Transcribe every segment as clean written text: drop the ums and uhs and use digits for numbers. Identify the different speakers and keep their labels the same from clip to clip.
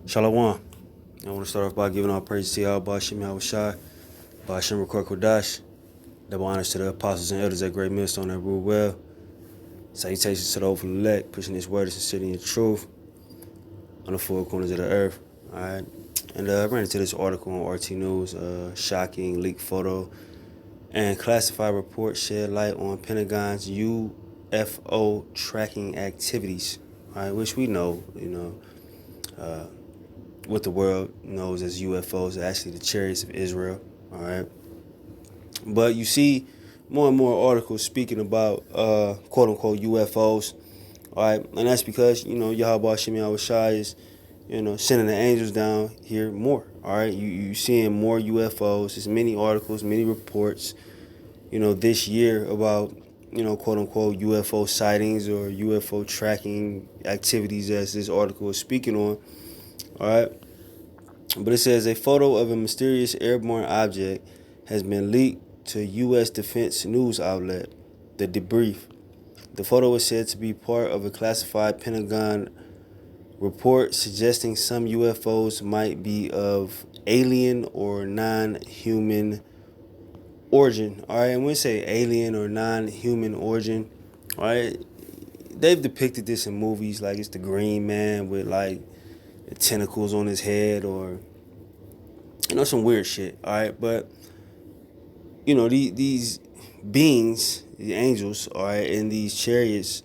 Speaker 1: Shalom. I want to start off by giving all praise to Yahweh Bashim Yahushai, Bashim Rakor Kodash, double honors to the apostles and elders at Great Millstone that rule well. Salutations to the hopeful elect, pushing this word of sincerity and truth on the four corners of the earth. Alright. And I ran into this article on RT News, shocking leaked photo and classified report shed light on Pentagon's UFO tracking activities. Alright, which we know, what the world knows as UFOs are actually the chariots of Israel. All right. But you see more and more articles speaking about quote unquote UFOs. All right. And that's because, Yahweh Shemi Awashai is, sending the angels down here more. All right. You seeing more UFOs. There's many articles, many reports, this year about, quote unquote UFO sightings or UFO tracking activities as this article is speaking on. All right. But it says a photo of a mysterious airborne object has been leaked to U.S. defense news outlet, The Debrief. The photo is said to be part of a classified Pentagon report suggesting some UFOs might be of alien or non-human origin. All right, and when we say alien or non-human origin, all right, they've depicted this in movies like it's the Green Man with like tentacles on his head or some weird shit. All right, but these beings, the angels, all right, in these chariots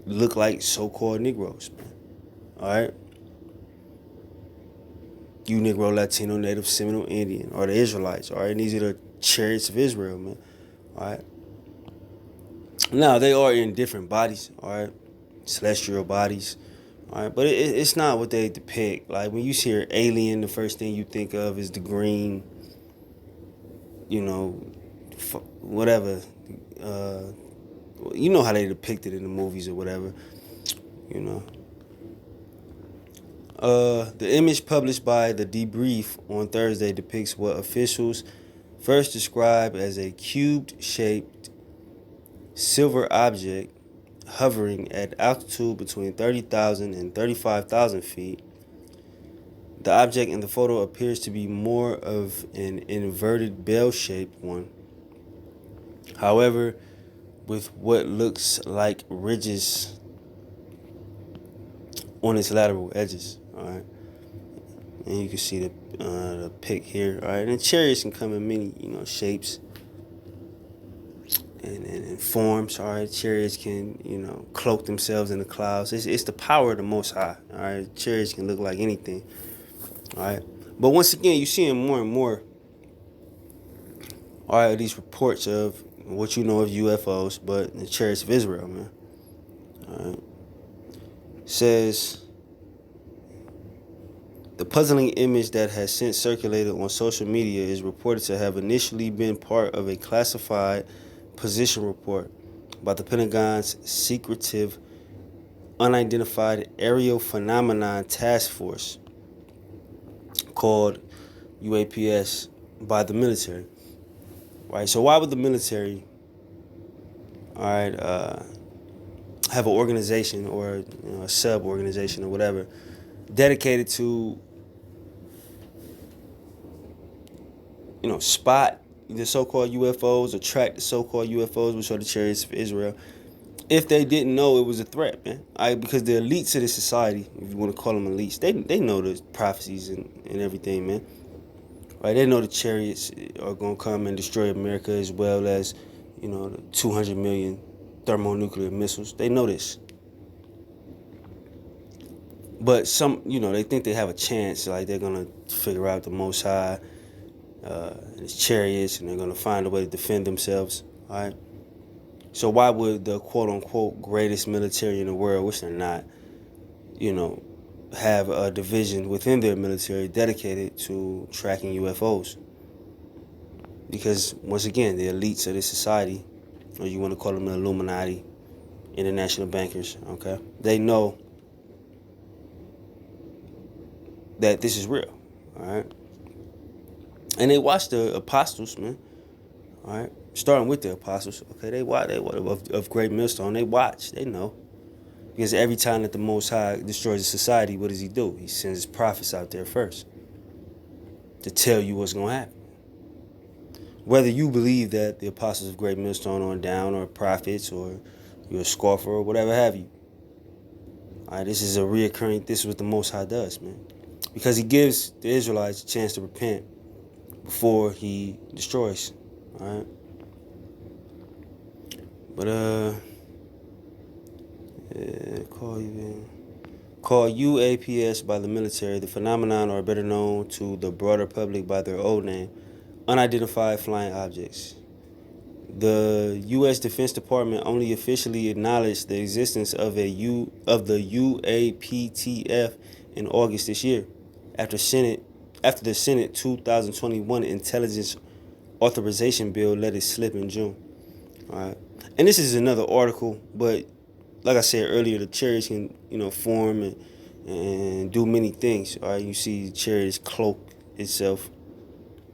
Speaker 1: look like so-called Negroes, man. All right, you Negro, Latino, Native, Seminole, Indian, or the Israelites. All right, and these are the chariots of Israel, man. All right. Now they are in different bodies. All right, celestial bodies. All right, but it's not what they depict. Like when you hear alien, the first thing you think of is the green, whatever. You know how they depict it in the movies or whatever. The image published by The Debrief on Thursday depicts what officials first described as a cubed-shaped silver object hovering at altitude between 30,000 and 35,000 feet. The object in the photo appears to be more of an inverted bell-shaped one. However, with what looks like ridges on its lateral edges. All right, and you can see the pic here. All right, and chariots can come in many shapes and forms. All right, chariots can cloak themselves in the clouds. It's the power of the Most High. All right, chariots can look like anything. All right, but once again, you're seeing more and more. All right, these reports of what you know of UFOs, but the chariots of Israel, man. All right, says the puzzling image that has since circulated on social media is reported to have initially been part of a classified position report by the Pentagon's secretive Unidentified Aerial Phenomenon Task Force, called UAPS, by the military. Right, so why would the military, all right, have an organization or a sub-organization or whatever dedicated to spot the so-called UFOs or track the so-called UFOs, which are the chariots of Israel, if they didn't know it was a threat, man? Because the elites of this society, if you want to call them elites, they know the prophecies and everything, man. Right? They know the chariots are going to come and destroy America, as well as, the 200 million thermonuclear missiles. They know this. But some, they think they have a chance, like they're going to figure out the Most High, his chariots, and they're going to find a way to defend themselves. All right. So why would the quote unquote greatest military in the world, which they're not, have a division within their military dedicated to tracking UFOs? Because once again, the elites of this society, or you want to call them the Illuminati, international bankers, okay, they know that this is real. All right. And they watch the apostles, man. All right, starting with the apostles. Okay, they watch. Of Great Millstone. They watch. They know. Because every time that the Most High destroys a society, what does he do? He sends his prophets out there first to tell you what's going to happen. Whether you believe that the apostles of Great Millstone on down, or prophets, or you're a scoffer, or whatever have you. All right, this is what the Most High does, man. Because he gives the Israelites a chance to repent before he destroys. All right. But, called UAPS by the military, the phenomenon are better known to the broader public by their old name, unidentified flying objects. The U.S. Defense Department only officially acknowledged the existence of the UAPTF in August this year, after the Senate 2021 Intelligence Authorization Bill let it slip in June. All right, and this is another article, but like I said earlier, the chariots can form and do many things. All right, you see the chariots cloak itself,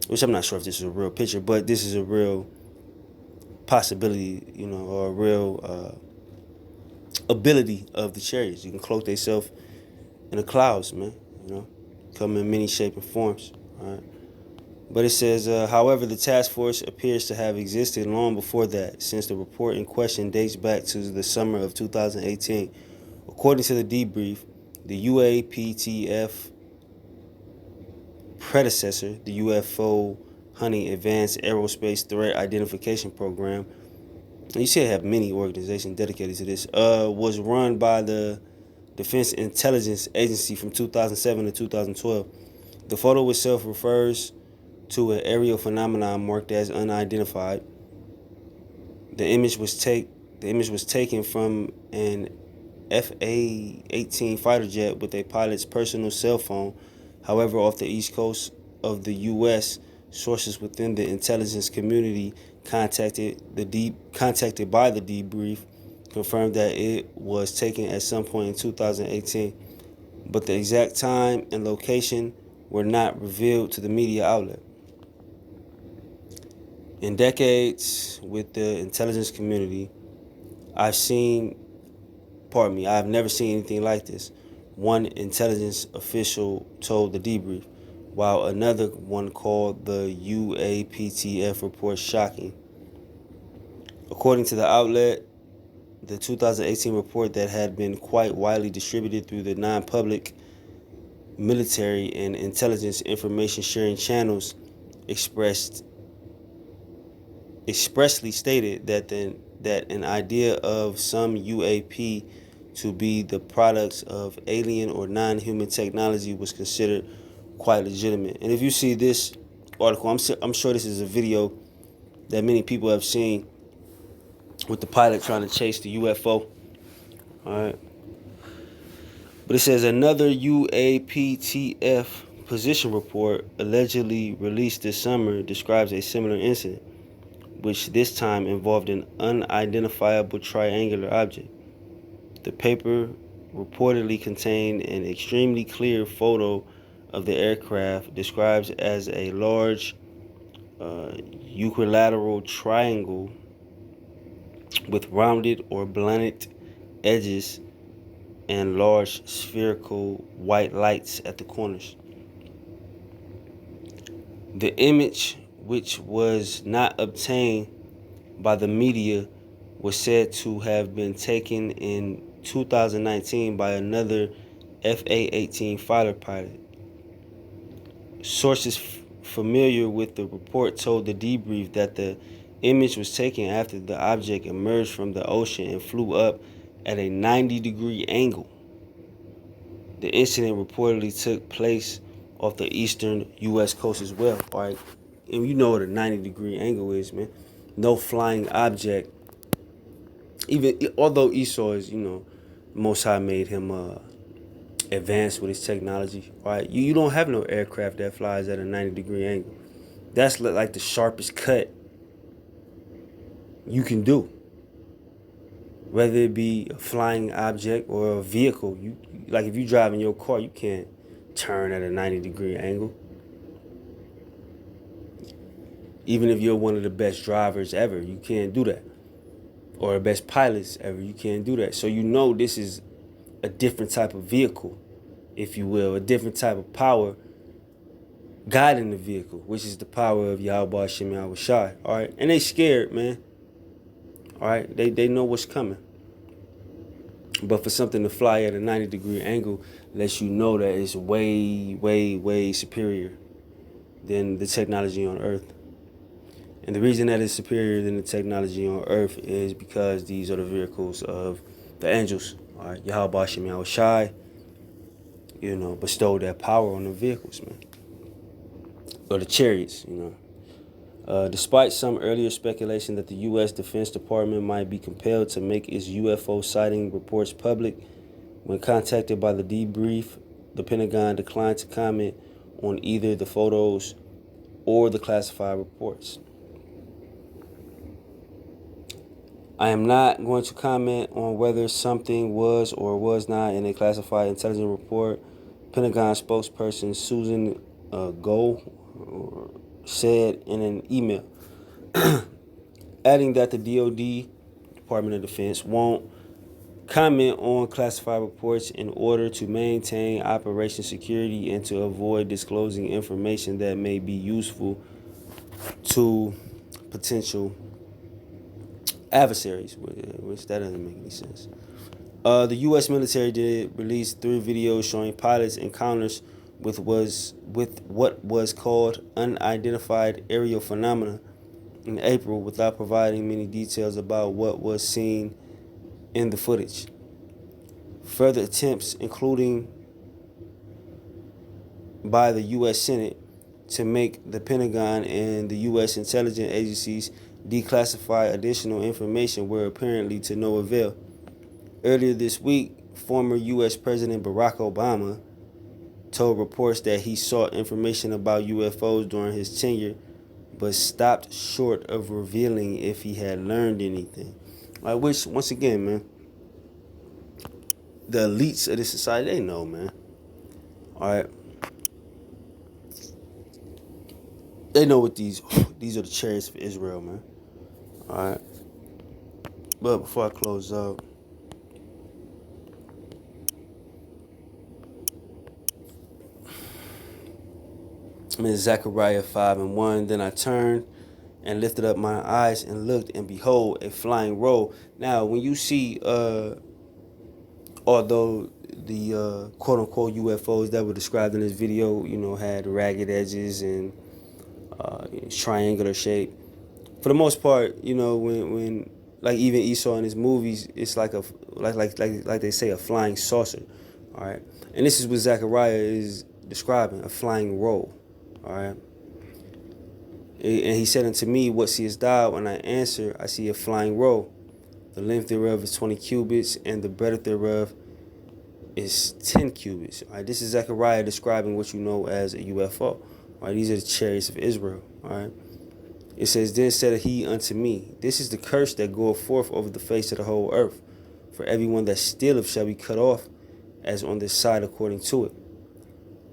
Speaker 1: which I'm not sure if this is a real picture, but this is a real possibility, or a real ability of the chariots. You can cloak themselves in the clouds, man. Come in many shapes and forms. All right. But it says, however, the task force appears to have existed long before that, since the report in question dates back to the summer of 2018. According to the debrief, the UAPTF predecessor, the UFO Hunting Advanced Aerospace Threat Identification Program, and you see I have many organizations dedicated to this, was run by the Defense Intelligence Agency from 2007 to 2012. The photo itself refers to an aerial phenomenon marked as unidentified. The image was taken from an FA-18 fighter jet with a pilot's personal cell phone. However, off the east coast of the U.S., sources within the intelligence community contacted by the debrief confirmed that it was taken at some point in 2018, but the exact time and location were not revealed to the media outlet. In decades with the intelligence community, I've never seen anything like this, one intelligence official told the debrief, while another one called the UAPTF report shocking. According to the outlet, the 2018 report that had been quite widely distributed through the non-public military and intelligence information sharing channels expressly stated that an idea of some UAP to be the products of alien or non-human technology was considered quite legitimate. And if you see this article, I'm sure this is a video that many people have seen with the pilot trying to chase the UFO. All right. But it says another UAPTF position report allegedly released this summer describes a similar incident, which this time involved an unidentifiable triangular object. The paper reportedly contained an extremely clear photo of the aircraft, described as a large equilateral triangle with rounded or blunted edges and large spherical white lights at the corners. The image, which was not obtained by the media, was said to have been taken in 2019 by another FA-18 fighter pilot. Sources familiar with the report told the debrief that the image was taken after the object emerged from the ocean and flew up at a 90-degree angle. The incident reportedly took place off the eastern U.S. coast as well. All right, and you know what a 90-degree angle is, man. No flying object. Even although Esau is, Most High made him advanced with his technology. All right, you don't have no aircraft that flies at a 90-degree angle. That's like the sharpest cut you can do. Whether it be a flying object or a vehicle, like if you drive in your car, you can't turn at a 90-degree angle. Even if you're one of the best drivers ever, you can't do that. Or the best pilots ever, you can't do that. So this is a different type of vehicle, if you will, a different type of power guiding the vehicle, which is the power of Yahweh Shem Yahweh Shai. All right, and they scared, man. All right, they know what's coming. But for something to fly at a 90-degree angle lets you know that it's way, way, way superior than the technology on Earth. And the reason that it's superior than the technology on Earth is because these are the vehicles of the angels. All right, Yahweh Shem Yahweh Shai, bestowed that power on the vehicles, man. Or the chariots, Despite some earlier speculation that the U.S. Defense Department might be compelled to make its UFO sighting reports public, when contacted by the debrief, the Pentagon declined to comment on either the photos or the classified reports. I am not going to comment on whether something was or was not in a classified intelligence report, Pentagon spokesperson Susan Goh said in an email, adding that the DoD, Department of Defense, won't comment on classified reports in order to maintain operation security and to avoid disclosing information that may be useful to potential adversaries, which that doesn't make any sense. The U.S. military did release 3 videos showing pilots' encounters with what was called unidentified aerial phenomena in April, without providing many details about what was seen in the footage. Further attempts, including by the U.S. Senate, to make the Pentagon and the U.S. intelligence agencies declassify additional information were apparently to no avail. Earlier this week, former U.S. President Barack Obama told reports that he sought information about UFOs during his tenure, but stopped short of revealing if he had learned anything. Which, once again, man, the elites of this society, they know, man. All right. They know what these are the chariots for Israel, man. All right. But before I close out, I'm in Zechariah 5:1. Then I turned and lifted up my eyes and looked, and behold, a flying roll. Now, when you see, although the quote-unquote UFOs that were described in this video, had ragged edges and triangular shape, for the most part, when like even Esau in his movies, it's like like they say, a flying saucer. All right, and this is what Zechariah is describing, a flying roll. All right. And he said unto me, what seest thou? And I answer, I see a flying roll. The length thereof is 20 cubits, and the breadth thereof is 10 cubits. All right, this is Zechariah describing what you know as a UFO. All right, these are the chariots of Israel. All right. It says, then said he unto me, this is the curse that goeth forth over the face of the whole earth. For everyone that stealeth shall be cut off, as on this side according to it.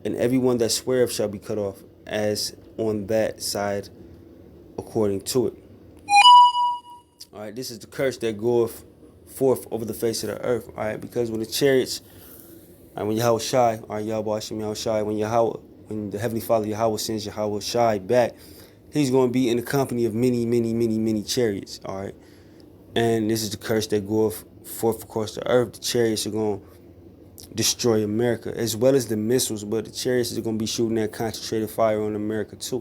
Speaker 1: And everyone that sweareth shall be cut off, as on that side according to it. All right, this is the curse that goeth forth over the face of the earth. All right, because when the chariots, all right, when Yahweh Shai, all right, Yahweh Hashem Yahweh Shai, when the Heavenly Father Yahweh sends Yahweh Shai back, he's going to be in the company of many, many, many, many chariots. All right, and this is the curse that goeth forth across the earth. The chariots are going to destroy America, as well as the missiles, but the chariots are going to be shooting that concentrated fire on America too,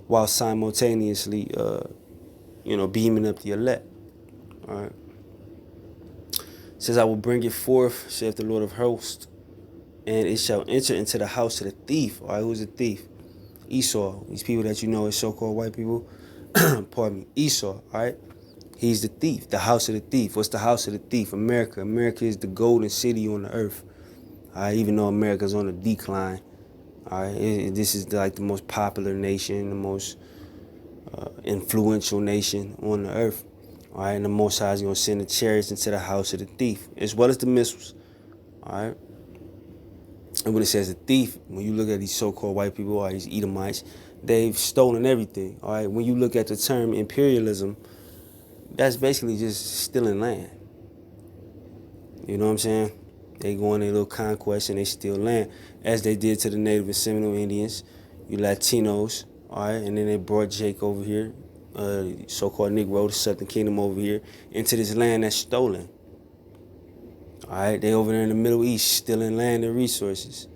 Speaker 1: while simultaneously, beaming up the elect. All right. It says, I will bring it forth, saith the Lord of hosts, and it shall enter into the house of the thief. All right, who's the thief? Esau. These people that you know as so-called white people. Pardon me. Esau. All right. He's the thief, the house of the thief. What's the house of the thief? America. America is the golden city on the earth. All right, even though America's on a decline. All right, this is like the most popular nation, the most influential nation on the earth. All right, and the Most High is going to send the chariots into the house of the thief, as well as the missiles. All right. And when it says the thief, when you look at these so-called white people, or these Edomites, they've stolen everything. All right. When you look at the term imperialism, that's basically just stealing land. You know what I'm saying? They go on their little conquest and they steal land, as they did to the Native and Seminole Indians, you Latinos, all right? And then they brought Jake over here, so-called Negro, the Southern Kingdom over here, into this land that's stolen. All right, they over there in the Middle East, stealing land and resources.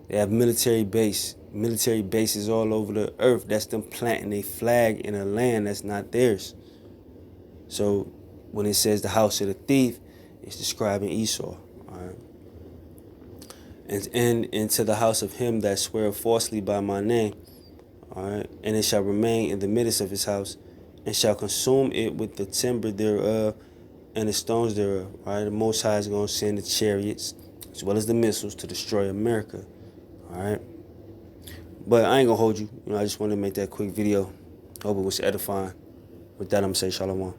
Speaker 1: They have military bases all over the earth. That's them planting a flag in a land that's not theirs. So when it says the house of the thief, it's describing Esau. All right. And into the house of him that sweareth falsely by my name. All right. And it shall remain in the midst of his house, and shall consume it with the timber thereof and the stones thereof. All right. The Most High is going to send the chariots as well as the missiles to destroy America. All right. But I ain't going to hold you. I just wanted to make that quick video. Hope it was edifying. With that, I'm going to say shalom.